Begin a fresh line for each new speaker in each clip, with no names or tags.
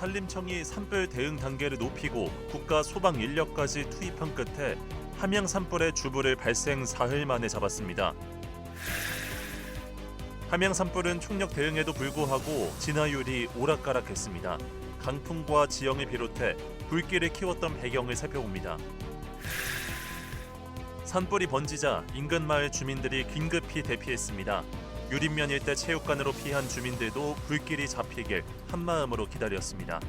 산림청이 산불 대응 단계를 높이고 국가 소방 인력까지 투입한 끝에 함양 산불의 주불을 발생 사흘 만에 잡았습니다. 함양 산불은 총력 대응에도 불구하고 진화율이 오락가락했습니다. 강풍과 지형을 비롯해 불길을 키웠던 배경을 살펴봅니다. 산불이 번지자 인근 마을 주민들이 긴급히 대피했습니다. 유림면 일대 체육관으로 피한 주민들도 불길이 잡히길 한마음으로 기다렸습니다.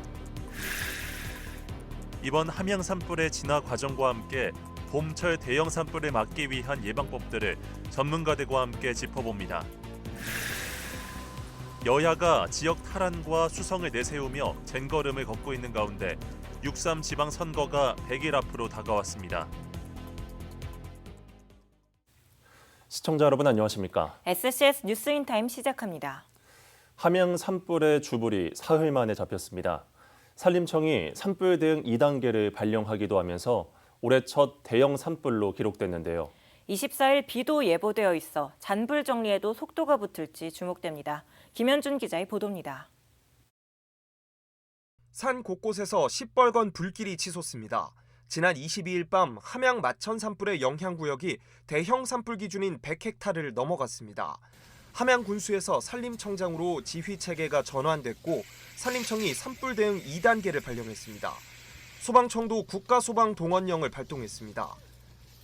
이번 함양 산불의 진화 과정과 함께 봄철 대형 산불을 막기 위한 예방법들을 전문가들과 함께 짚어봅니다. 여야가 지역 탈환과 수성을 내세우며 쟁걸음을 걷고 있는 가운데 6.3 지방선거가 100일 앞으로 다가왔습니다.
시청자 여러분 안녕하십니까?
SCS 뉴스인타임 시작합니다.
함양 산불의 주불이 사흘 만에 잡혔습니다. 산림청이 산불 대응 2단계를 발령하기도 하면서 올해 첫 대형 산불로 기록됐는데요.
24일 비도 예보되어 있어 잔불 정리에도 속도가 붙을지 주목됩니다. 김현준 기자의 보도입니다.
산 곳곳에서 시뻘건 불길이 치솟습니다. 지난 22일 밤 함양 마천 산불의 영향구역이 대형 산불 기준인 100헥타르를 넘어갔습니다. 함양 군수에서 산림청장으로 지휘 체계가 전환됐고 산림청이 산불 대응 2단계를 발령했습니다. 소방청도 국가소방동원령을 발동했습니다.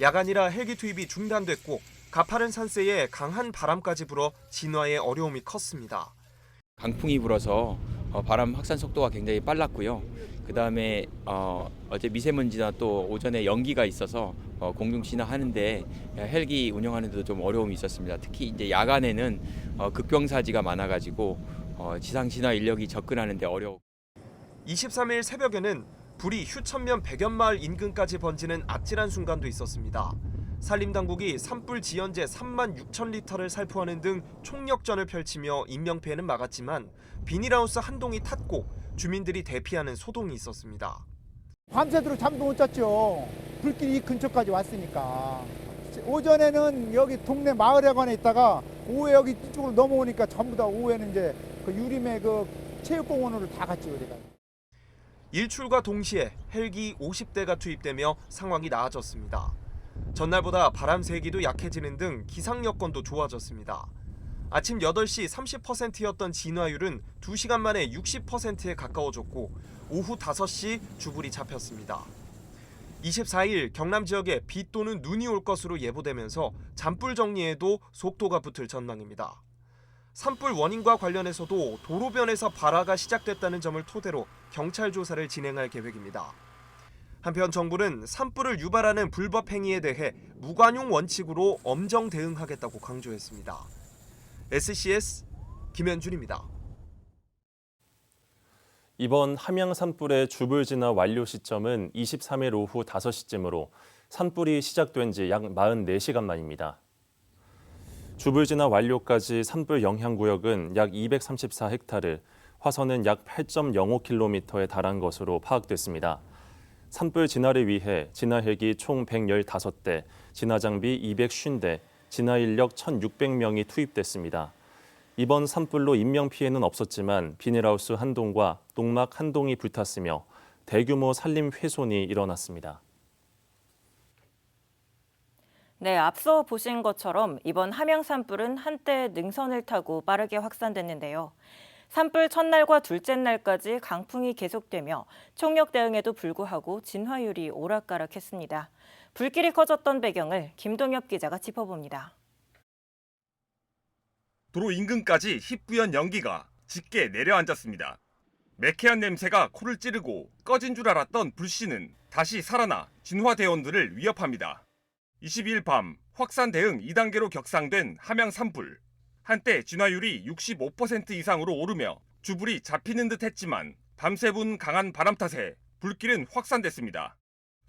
야간이라 헬기 투입이 중단됐고 가파른 산세에 강한 바람까지 불어 진화에 어려움이 컸습니다.
강풍이 불어서 바람 확산 속도가 굉장히 빨랐고요. 그다음에 어제 미세먼지나 또 오전에 연기가 있어서 공중 진화하는데 헬기 운영하는데도 좀 어려움이 있었습니다. 특히 이제 야간에는 급경사지가 많아가지고 지상 진화 인력이 접근하는데 어려워.
23일 새벽에는 불이 휴천면 백연마을 인근까지 번지는 아찔한 순간도 있었습니다. 산림당국이 산불 지연제 3만 6천 리터를 살포하는 등 총력전을 펼치며 인명피해는 막았지만 비닐하우스 한 동이 탔고 주민들이 대피하는 소동이 있었습니다.
밤새도록 잠도 못 잤죠. 불길이 이 근처까지 왔으니까. 오전에는 여기 동네 마을회관에 있다가 오후에 여기 이쪽으로 넘어오니까 전부 다 오후에는 이제 그 유림의 그 체육공원으로 다 갔죠. 우리가.
일출과 동시에 헬기 50대가 투입되며 상황이 나아졌습니다. 전날보다 바람 세기도 약해지는 등 기상 여건도 좋아졌습니다. 아침 8시 30%였던 진화율은 2시간 만에 60%에 가까워졌고 오후 5시 주불이 잡혔습니다. 24일 경남 지역에 비 또는 눈이 올 것으로 예보되면서 잔불 정리에도 속도가 붙을 전망입니다. 산불 원인과 관련해서도 도로변에서 발화가 시작됐다는 점을 토대로 경찰 조사를 진행할 계획입니다. 한편 정부는 산불을 유발하는 불법 행위에 대해 무관용 원칙으로 엄정 대응하겠다고 강조했습니다. SCS 김현준입니다.
이번 함양 산불의 주불 진화 완료 시점은 23일 오후 5시쯤으로 산불이 시작된 지 약 44시간 만입니다. 주불 진화 완료까지 산불 영향 구역은 약 234헥타르, 화선은 약 8.05km에 달한 것으로 파악됐습니다. 산불 진화를 위해 진화 헬기 총 115대, 진화 장비 250대, 진화 인력 1,600명이 투입됐습니다. 이번 산불로 인명 피해는 없었지만 비닐하우스 한 동과 농막 한 동이 불탔으며 대규모 산림 훼손이 일어났습니다.
네, 앞서 보신 것처럼 이번 함양 산불은 한때 능선을 타고 빠르게 확산됐는데요. 산불 첫날과 둘째 날까지 강풍이 계속되며 총력 대응에도 불구하고 진화율이 오락가락했습니다. 불길이 커졌던 배경을 김동엽 기자가 짚어봅니다.
도로 인근까지 희뿌연 연기가 짙게 내려앉았습니다. 매캐한 냄새가 코를 찌르고 꺼진 줄 알았던 불씨는 다시 살아나 진화대원들을 위협합니다. 22일 밤 확산 대응 2단계로 격상된 함양 산불. 한때 진화율이 65% 이상으로 오르며 주불이 잡히는 듯 했지만 밤새 분 강한 바람 탓에 불길은 확산됐습니다.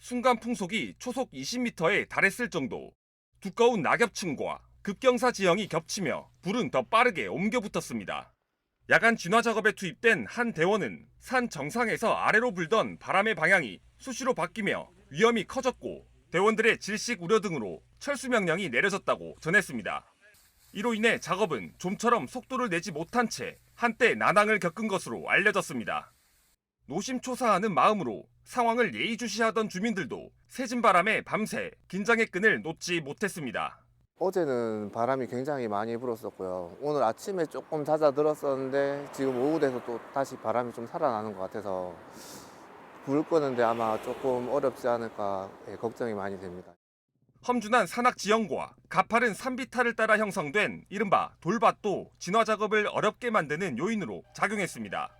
순간 풍속이 초속 20m에 달했을 정도. 두꺼운 낙엽층과 급경사 지형이 겹치며 불은 더 빠르게 옮겨 붙었습니다. 야간 진화 작업에 투입된 한 대원은 산 정상에서 아래로 불던 바람의 방향이 수시로 바뀌며 위험이 커졌고 대원들의 질식 우려 등으로 철수 명령이 내려졌다고 전했습니다. 이로 인해 작업은 좀처럼 속도를 내지 못한 채 한때 난항을 겪은 것으로 알려졌습니다. 노심초사하는 마음으로 상황을 예의주시하던 주민들도 세진 바람에 밤새 긴장의 끈을 놓지 못했습니다.
어제는 바람이 굉장히 많이 불었었고요. 오늘 아침에 조금 잦아들었었는데 지금 오후 돼서 또 다시 바람이 좀 살아나는 것 같아서 불을 끄는데 아마 조금 어렵지 않을까 걱정이 많이 됩니다.
험준한 산악 지형과 가파른 산비탈을 따라 형성된 이른바 돌밭도 진화 작업을 어렵게 만드는 요인으로 작용했습니다.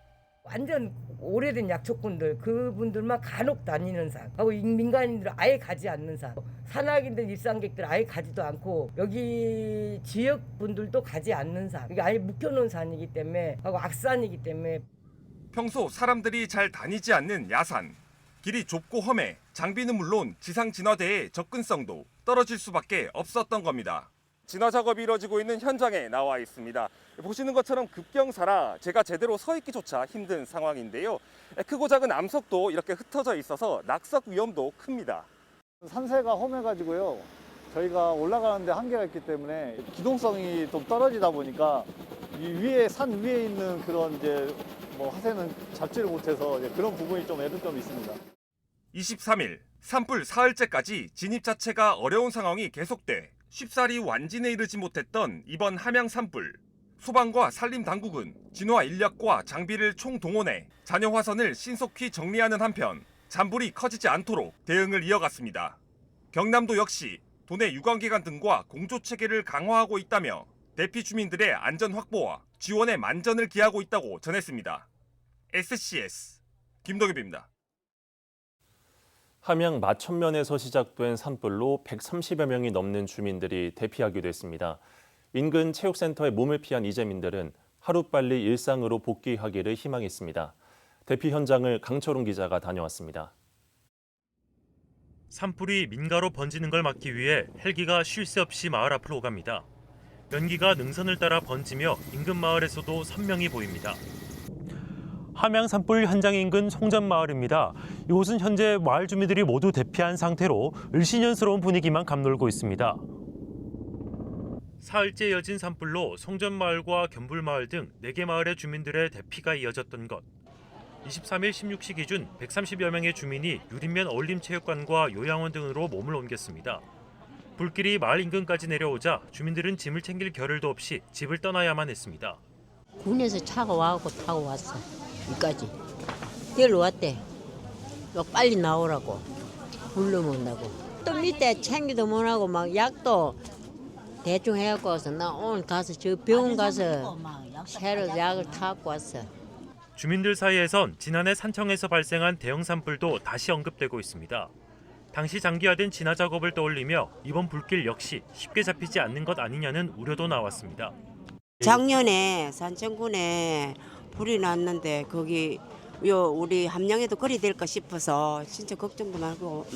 완전 오래된 약초꾼들 그분들만 간혹 다니는 산 하고 민간인들은 아예 가지 않는 산, 산악인들 일상객들 아예 가지도 않고 여기 지역 분들도 가지 않는 산, 이게 아예 묵혀놓은 산이기 때문에 하고 악산이기 때문에
평소 사람들이 잘 다니지 않는 야산, 길이 좁고 험해 장비는 물론 지상 진화대의 접근성도 떨어질 수밖에 없었던 겁니다. 진화 작업이 이뤄지고 있는 현장에 나와 있습니다. 보시는 것처럼 급경사라 제가 제대로 서 있기조차 힘든 상황인데요. 크고 작은 암석도 이렇게 흩어져 있어서 낙석 위험도 큽니다.
산세가 험해가지고요. 저희가 올라가는데 한계가 있기 때문에 기동성이 좀 떨어지다 보니까 이 위에 산 위에 있는 그런 이제 뭐 하세는 잡지를 못해서 이제 그런 부분이 좀 애로점이 있습니다.
23일 산불 사흘째까지 진입 자체가 어려운 상황이 계속돼 쉽사리 완진에 이르지 못했던 이번 함양 산불. 소방과 산림당국은 진화 인력과 장비를 총동원해 잔여 화선을 신속히 정리하는 한편 잔불이 커지지 않도록 대응을 이어갔습니다. 경남도 역시 도내 유관기관 등과 공조체계를 강화하고 있다며 대피 주민들의 안전 확보와 지원에 만전을 기하고 있다고 전했습니다. SCS 김덕엽입니다.
함양 마천면에서 시작된 산불로 130여 명이 넘는 주민들이 대피하기도 했습니다. 인근 체육센터에 몸을 피한 이재민들은 하루빨리 일상으로 복귀하기를 희망했습니다. 대피 현장을 강철웅 기자가 다녀왔습니다.
산불이 민가로 번지는 걸 막기 위해 헬기가 쉴 새 없이 마을 앞으로 오갑니다. 연기가 능선을 따라 번지며 인근 마을에서도 선명히 보입니다. 함양 산불 현장 인근 송전마을입니다. 이곳은 현재 마을 주민들이 모두 대피한 상태로 을씨년스러운 분위기만 감돌고 있습니다. 사흘째 이어진 산불로 송전마을과 견불마을 등 4개 마을의 주민들의 대피가 이어졌던 것. 23일 16시 기준 130여 명의 주민이 유림면 어울림체육관과 요양원 등으로 몸을 옮겼습니다. 불길이 마을 인근까지 내려오자 주민들은 짐을 챙길 겨를도 없이 집을 떠나야만 했습니다.
군에서 차가 와갖고 타고 왔어. 여기까지. 데리러 왔대. 빨리 나오라고. 불러먹는다고. 또 밑에 챙기도 못하고 막 약도 대충 해갖고 와서 나 오늘 가서 저 병원 가서 새로 약을 타고 왔어.
주민들 사이에선 지난해 산청에서 발생한 대형 산불도 다시 언급되고 있습니다. 당시 장기화된 진화 작업을 떠올리며 이번 불길 역시 쉽게 잡히지 않는 것 아니냐는 우려도 나왔습니다.
작년에 산청군에 불이 났는데 거기 우리 함양에도 그리 될까 싶어서 진짜 걱정도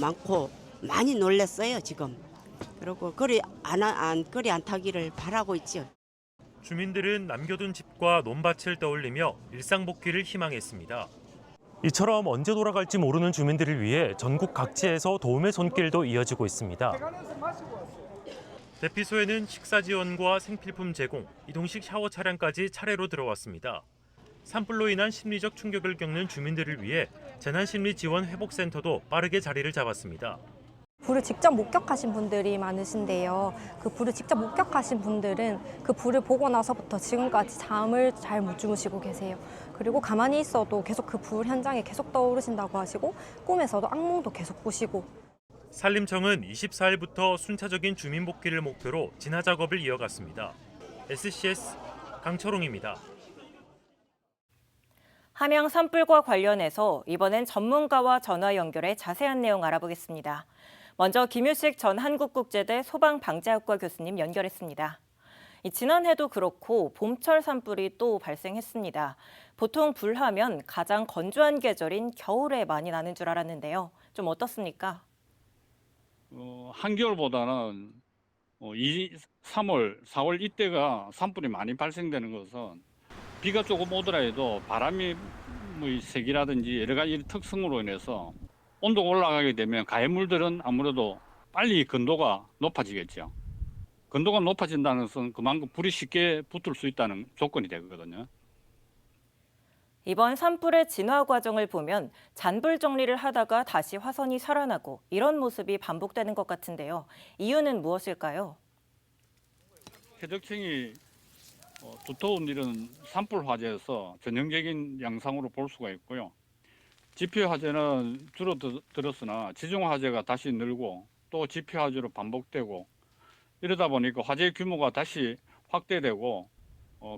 많고 많이 놀랐어요 지금. 그리고 그리 안 타기를 바라고 있죠.
주민들은 남겨둔 집과 논밭을 떠올리며 일상 복귀를 희망했습니다. 이처럼 언제 돌아갈지 모르는 주민들을 위해 전국 각지에서 도움의 손길도 이어지고 있습니다. 대피소에는 식사 지원과 생필품 제공, 이동식 샤워 차량까지 차례로 들어왔습니다. 산불로 인한 심리적 충격을 겪는 주민들을 위해 재난심리지원회복센터도 빠르게 자리를 잡았습니다.
불을 직접 목격하신 분들이 많으신데요. 그 불을 직접 목격하신 분들은 그 불을 보고 나서부터 지금까지 잠을 잘 못 주무시고 계세요. 그리고 가만히 있어도 계속 그 불 현장에 계속 떠오르신다고 하시고 꿈에서도 악몽도 계속 꾸시고.
산림청은 24일부터 순차적인 주민 복귀를 목표로 진화 작업을 이어갔습니다. SCS 강철웅입니다.
함양 산불과 관련해서 이번엔 전문가와 전화 연결해 자세한 내용 알아보겠습니다. 먼저 김유식 전 한국국제대 소방방재학과 교수님 연결했습니다. 지난해도 그렇고 봄철 산불이 또 발생했습니다. 보통 불하면 가장 건조한 계절인 겨울에 많이 나는 줄 알았는데요. 좀 어떻습니까?
한겨울보다는 3월, 4월 이때가 산불이 많이 발생되는 것은 비가 조금 오더라도 바람이 세기라든지 여러 가지 특성으로 인해서 온도가 올라가게 되면 가해물들은 아무래도 빨리 건도가 높아지겠죠. 건도가 높아진다는 것은 그만큼 불이 쉽게 붙을 수 있다는 조건이 되거든요.
이번 산불의 진화 과정을 보면 잔불 정리를 하다가 다시 화선이 살아나고 이런 모습이 반복되는 것 같은데요. 이유는 무엇일까요?
해적층이 두터운 이런 산불 화재에서 전형적인 양상으로 볼 수가 있고요. 지표 화재는 줄어들었으나 지중 화재가 다시 늘고 또 지표 화재로 반복되고 이러다 보니까 화재 규모가 다시 확대되고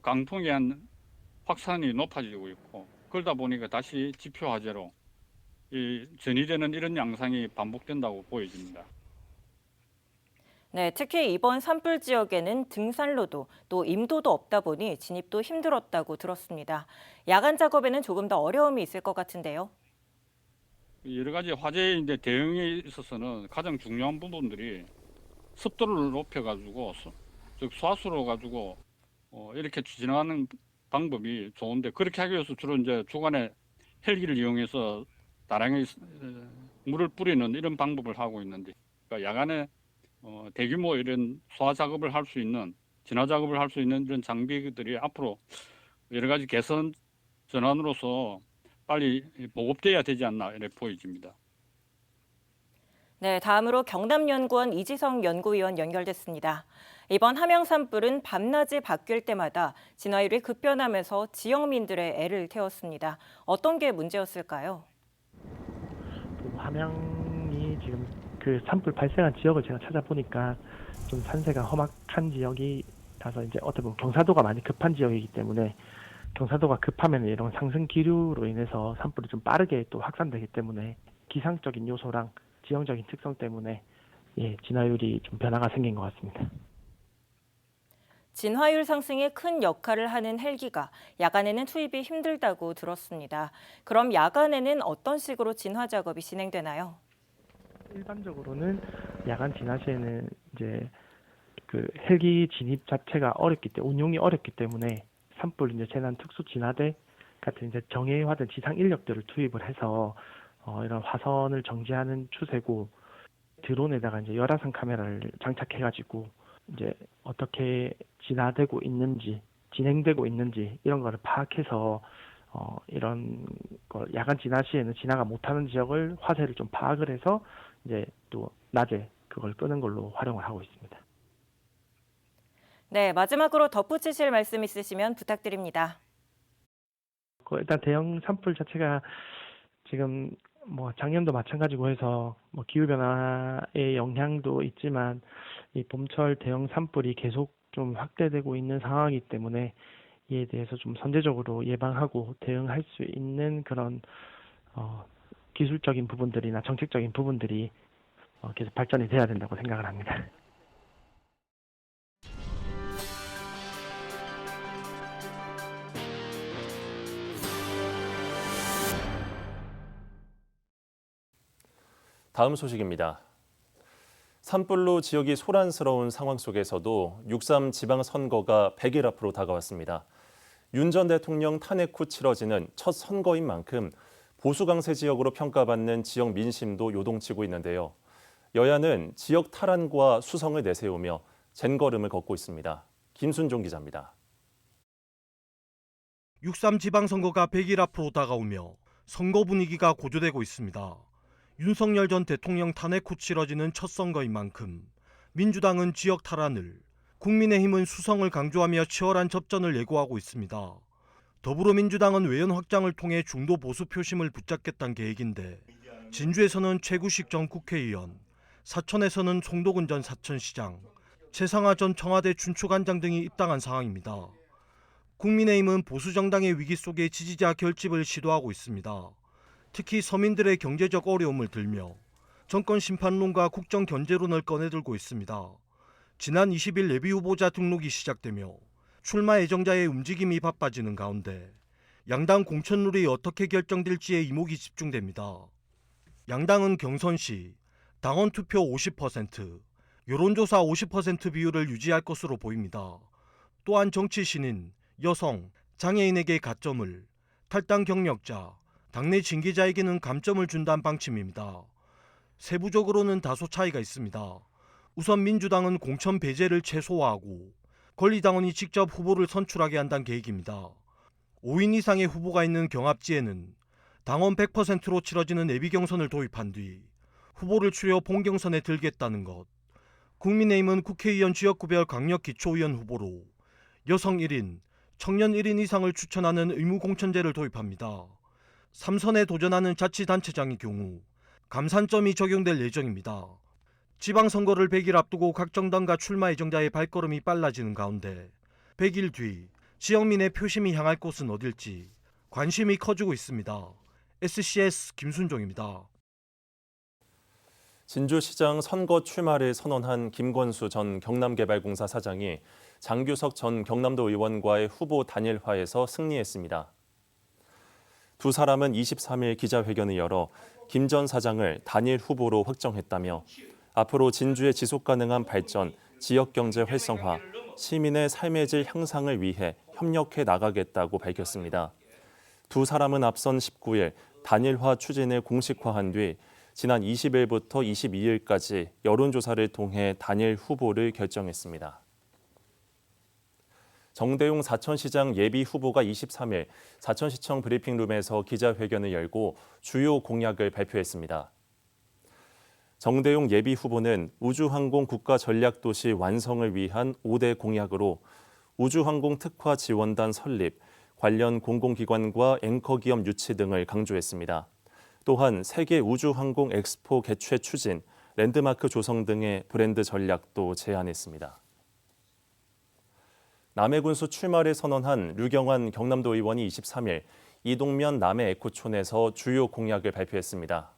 강풍에 한 확산이 높아지고 있고 그러다 보니까 다시 지표 화재로 전이되는 이런 양상이 반복된다고 보여집니다.
네, 특히 이번 산불 지역에는 등산로도 또 임도도 없다 보니 진입도 힘들었다고 들었습니다. 야간 작업에는 조금 더 어려움이 있을 것 같은데요.
여러 가지 화재에 대응에 있어서는 가장 중요한 부분들이 습도를 높여가지고 즉 소화수로 가지고 이렇게 진화하는 방법이 좋은데 그렇게 하기 위해서 주로 이제 주간에 헬기를 이용해서 다량의 물을 뿌리는 이런 방법을 하고 있는데 그러니까 야간에 대규모 이런 소화 작업을 할 수 있는 진화 작업을 할 수 있는 이런 장비들이 앞으로 여러 가지 개선 전환으로서 빨리 보급돼야 되지 않나 이렇게 보여집니다.
네, 다음으로 경남연구원 이지성 연구위원 연결됐습니다. 이번 함양 산불은 밤낮이 바뀔 때마다 진화율이 급변하면서 지역민들의 애를 태웠습니다. 어떤 게 문제였을까요?
함양이 지금 그 산불 발생한 지역을 제가 찾아보니까 좀 산세가 험악한 지역이라서 이제 어떻게 보면 경사도가 많이 급한 지역이기 때문에 경사도가 급하면 이런 상승 기류로 인해서 산불이 좀 빠르게 또 확산되기 때문에 기상적인 요소랑 지형적인 특성 때문에 진화율이 좀 변화가 생긴 것 같습니다.
진화율 상승에 큰 역할을 하는 헬기가 야간에는 투입이 힘들다고 들었습니다. 그럼 야간에는 어떤 식으로 진화 작업이 진행되나요?
일반적으로는 야간 진화 시에는 이제 그 헬기 진입 자체가 운용이 어렵기 때문에 산불 이제 재난 특수 진화대 같은 이제 정예화된 지상 인력들을 투입을 해서 이런 화선을 정지하는 추세고 드론에다가 이제 열화상 카메라를 장착해가지고 이제 어떻게 진화되고 있는지 진행되고 있는지 이런 거를 파악해서 이런 걸 야간 진화 시에는 진화가 못하는 지역을 화세를 좀 파악을 해서 이제 또 낮에 그걸 끄는 걸로 활용을 하고 있습니다.
네, 마지막으로 덧붙이실 말씀 있으시면 부탁드립니다.
일단 대형 산불 자체가 지금 뭐 작년도 마찬가지고 해서 뭐 기후 변화의 영향도 있지만 이 봄철 대형 산불이 계속 좀 확대되고 있는 상황이기 때문에 이에 대해서 좀 선제적으로 예방하고 대응할 수 있는 그런 기술적인 부분들이나 정책적인 부분들이 계속 발전이 돼야 된다고 생각을 합니다.
다음 소식입니다. 산불로 지역이 소란스러운 상황 속에서도 6.3 지방선거가 100일 앞으로 다가왔습니다. 윤 전 대통령 탄핵 후 치러지는 첫 선거인 만큼 보수 강세 지역으로 평가받는 지역 민심도 요동치고 있는데요. 여야는 지역 탈환과 수성을 내세우며 젠걸음을 걷고 있습니다. 김순종 기자입니다.
6.3 지방선거가 100일 앞으로 다가오며 선거 분위기가 고조되고 있습니다. 윤석열 전 대통령 탄핵 후 치러지는 첫 선거인 만큼 민주당은 지역 탈환을, 국민의힘은 수성을 강조하며 치열한 접전을 예고하고 있습니다. 더불어민주당은 외연 확장을 통해 중도 보수 표심을 붙잡겠다는 계획인데 진주에서는 최구식 전 국회의원, 사천에서는 송도근 전 사천시장, 최상화 전 청와대 춘추관장 등이 입당한 상황입니다. 국민의힘은 보수정당의 위기 속에 지지자 결집을 시도하고 있습니다. 특히 서민들의 경제적 어려움을 들며 정권 심판론과 국정 견제론을 꺼내들고 있습니다. 지난 20일 예비후보자 등록이 시작되며 출마 예정자의 움직임이 바빠지는 가운데 양당 공천룰이 어떻게 결정될지에 이목이 집중됩니다. 양당은 경선 시 당원 투표 50%, 여론조사 50% 비율을 유지할 것으로 보입니다. 또한 정치 신인, 여성, 장애인에게 가점을, 탈당 경력자, 당내 징계자에게는 감점을 준다는 방침입니다. 세부적으로는 다소 차이가 있습니다. 우선 민주당은 공천 배제를 최소화하고 권리당원이 직접 후보를 선출하게 한다는 계획입니다. 5인 이상의 후보가 있는 경합지에는 당원 100%로 치러지는 예비경선을 도입한 뒤 후보를 추려 본경선에 들겠다는 것. 국민의힘은 국회의원 지역구별 강력기초의원 후보로 여성 1인, 청년 1인 이상을 추천하는 의무공천제를 도입합니다. 3선에 도전하는 자치단체장의 경우 감산점이 적용될 예정입니다. 지방선거를 100일 앞두고 각 정당과 출마 예정자의 발걸음이 빨라지는 가운데 100일 뒤 지역민의 표심이 향할 곳은 어딜지 관심이 커지고 있습니다. SCS 김순종입니다.
진주시장 선거 출마를 선언한 김권수 전 경남개발공사 사장이 장규석 전 경남도 의원과의 후보 단일화에서 승리했습니다. 두 사람은 23일 기자회견을 열어 김 전 사장을 단일 후보로 확정했다며 앞으로 진주의 지속가능한 발전, 지역경제 활성화, 시민의 삶의 질 향상을 위해 협력해 나가겠다고 밝혔습니다. 두 사람은 앞선 19일 단일화 추진을 공식화한 뒤 지난 20일부터 22일까지 여론조사를 통해 단일 후보를 결정했습니다. 정대용 사천시장 예비 후보가 23일 사천시청 브리핑룸에서 기자회견을 열고 주요 공약을 발표했습니다. 정대용 예비 후보는 우주항공 국가전략도시 완성을 위한 5대 공약으로 우주항공 특화 지원단 설립, 관련 공공기관과 앵커기업 유치 등을 강조했습니다. 또한 세계 우주항공 엑스포 개최 추진, 랜드마크 조성 등의 브랜드 전략도 제안했습니다. 남해군수 출마를 선언한 류경환 경남도 의원이 23일 이동면 남해 에코촌에서 주요 공약을 발표했습니다.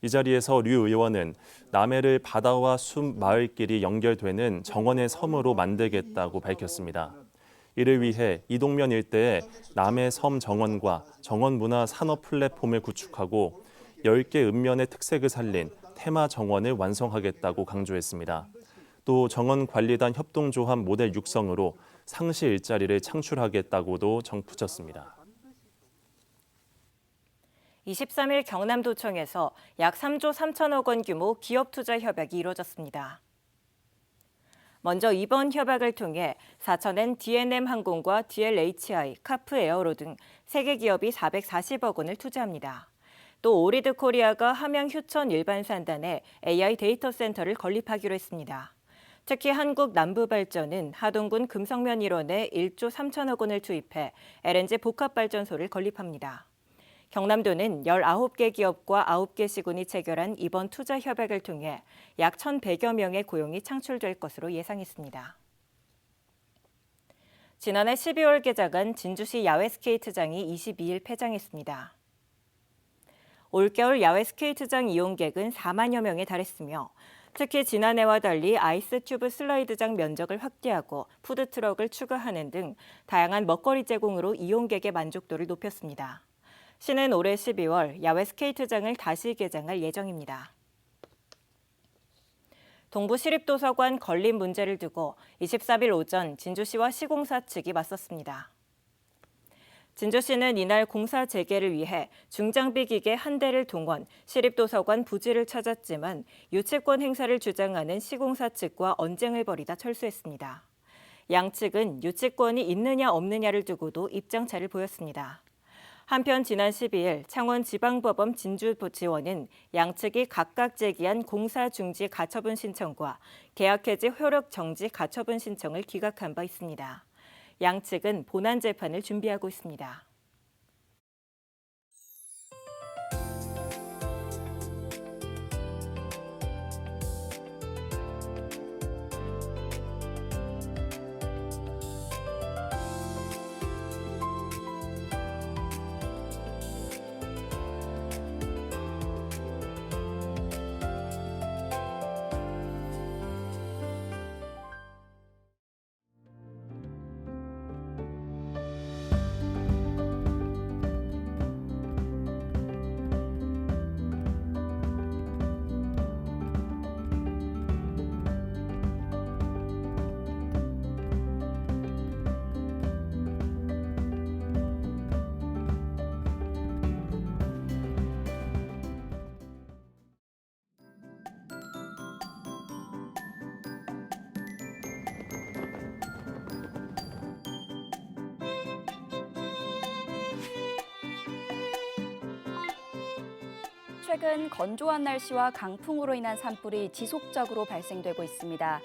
이 자리에서 류 의원은 남해를 바다와 숲, 마을길이 연결되는 정원의 섬으로 만들겠다고 밝혔습니다. 이를 위해 이동면 일대에 남해 섬 정원과 정원문화 산업 플랫폼을 구축하고 10개 읍면의 특색을 살린 테마 정원을 완성하겠다고 강조했습니다. 또 정원관리단 협동조합 모델 육성으로 상시 일자리를 창출하겠다고도 덧붙였습니다.
23일 경남도청에서 약 3조 3천억 원 규모 기업 투자 협약이 이뤄졌습니다. 먼저 이번 협약을 통해 사천엔 D&M 항공과 DLHI, 카프에어로 등 3개 기업이 440억 원을 투자합니다. 또 오리드 코리아가 함양 휴천 일반산단에 AI 데이터 센터를 건립하기로 했습니다. 특히 한국 남부발전은 하동군 금성면 일원에 1조 3천억 원을 투입해 LNG 복합발전소를 건립합니다. 경남도는 19개 기업과 9개 시군이 체결한 이번 투자 협약을 통해 약 1,100여 명의 고용이 창출될 것으로 예상했습니다. 지난해 12월 개장한 진주시 야외 스케이트장이 22일 폐장했습니다. 올겨울 야외 스케이트장 이용객은 4만여 명에 달했으며 특히 지난해와 달리 아이스 튜브 슬라이드장 면적을 확대하고 푸드트럭을 추가하는 등 다양한 먹거리 제공으로 이용객의 만족도를 높였습니다. 시는 올해 12월 야외 스케이트장을 다시 개장할 예정입니다. 동부시립도서관 건립 문제를 두고 24일 오전 진주시와 시공사 측이 맞섰습니다. 진주시는 이날 공사 재개를 위해 중장비 기계 한 대를 동원 시립도서관 부지를 찾았지만 유치권 행사를 주장하는 시공사 측과 언쟁을 벌이다 철수했습니다. 양측은 유치권이 있느냐 없느냐를 두고도 입장차를 보였습니다. 한편 지난 12일 창원지방법원 진주지원은 양측이 각각 제기한 공사 중지 가처분 신청과 계약 해지 효력 정지 가처분 신청을 기각한 바 있습니다. 양측은 본안 재판을 준비하고 있습니다.
최근 건조한 날씨와 강풍으로 인한 산불이 지속적으로 발생되고 있습니다.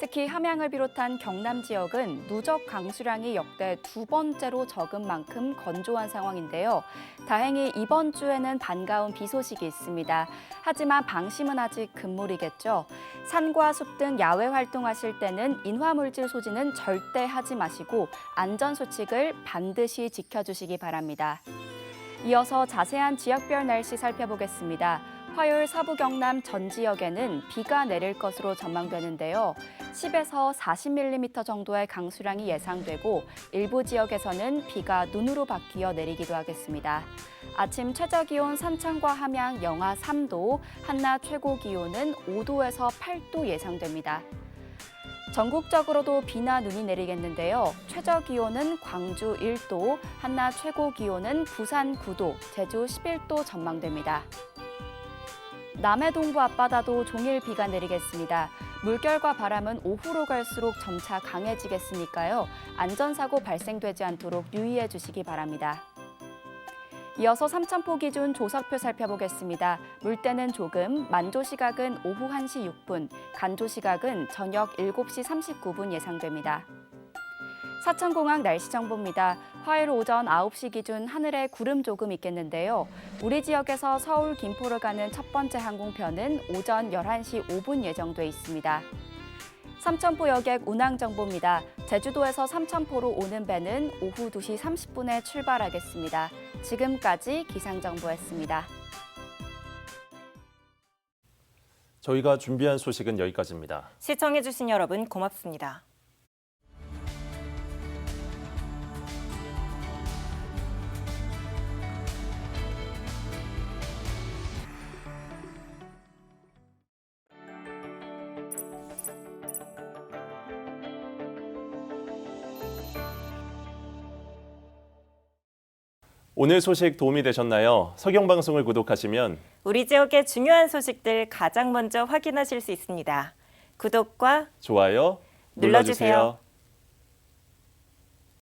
특히 함양을 비롯한 경남 지역은 누적 강수량이 역대 2번째로 적은 만큼 건조한 상황인데요. 다행히 이번 주에는 반가운 비 소식이 있습니다. 하지만 방심은 아직 금물이겠죠. 산과 숲 등 야외 활동하실 때는 인화물질 소지는 절대 하지 마시고 안전수칙을 반드시 지켜주시기 바랍니다. 이어서 자세한 지역별 날씨 살펴보겠습니다. 화요일 서부 경남 전 지역에는 비가 내릴 것으로 전망되는데요. 10에서 40mm 정도의 강수량이 예상되고 일부 지역에서는 비가 눈으로 바뀌어 내리기도 하겠습니다. 아침 최저기온 산천과 함양 영하 3도, 한낮 최고 기온은 5도에서 8도 예상됩니다. 전국적으로도 비나 눈이 내리겠는데요. 최저 기온은 광주 1도, 한낮 최고 기온은 부산 9도, 제주 11도 전망됩니다. 남해 동부 앞바다도 종일 비가 내리겠습니다. 물결과 바람은 오후로 갈수록 점차 강해지겠으니까요. 안전사고 발생되지 않도록 유의해 주시기 바랍니다. 이어서 삼천포 기준 조석표 살펴보겠습니다. 물때는 조금, 만조 시각은 오후 1시 6분, 간조 시각은 저녁 7시 39분 예상됩니다. 사천공항 날씨 정보입니다. 화요일 오전 9시 기준 하늘에 구름 조금 있겠는데요. 우리 지역에서 서울, 김포를 가는 첫 번째 항공편은 오전 11시 5분 예정돼 있습니다. 삼천포 여객 운항 정보입니다. 제주도에서 삼천포로 오는 배는 오후 2시 30분에 출발하겠습니다. 지금까지 기상정보였습니다.
저희가 준비한 소식은 여기까지입니다.
시청해주신 여러분 고맙습니다.
오늘 소식 도움이 되셨나요? 서경방송을 구독하시면
우리 지역의 중요한 소식들 가장 먼저 확인하실 수 있습니다. 구독과
좋아요 눌러주세요.